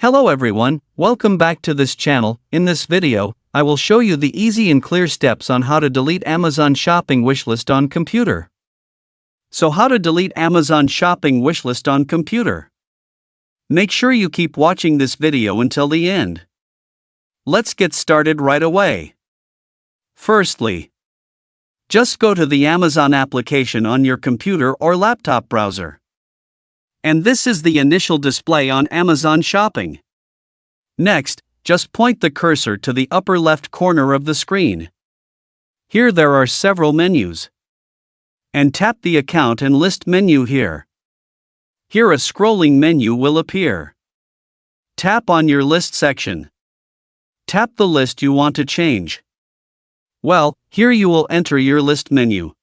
Hello everyone, welcome back to this channel. In this video, I will show you the easy and clear steps on how to delete Amazon shopping wishlist on computer. So how to delete Amazon shopping wishlist on computer? Make sure you keep watching this video until the end. Let's get started right away. Firstly, just go to the Amazon application on your computer or laptop browser. And this is the initial display on Amazon Shopping. Next, just point the cursor to the upper left corner of the screen. Here there are several menus. And tap the Account and List menu here. Here a scrolling menu will appear. Tap on your list section. Tap the list you want to change. Well, here you will enter your list menu.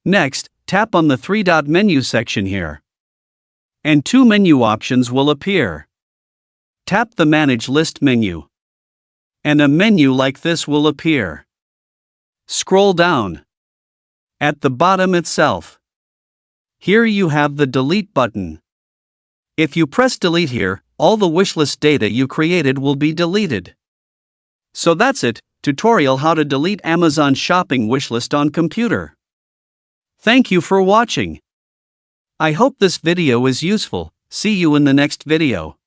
Next, tap on the three-dot menu section here. And two menu options will appear. Tap the Manage List menu. And a menu like this will appear. Scroll down. At the bottom itself. Here you have the Delete button. If you press Delete here, all the wishlist data you created will be deleted. So that's it, tutorial how to delete Amazon shopping wishlist on computer. Thank you for watching. I hope this video is useful. See you in the next video.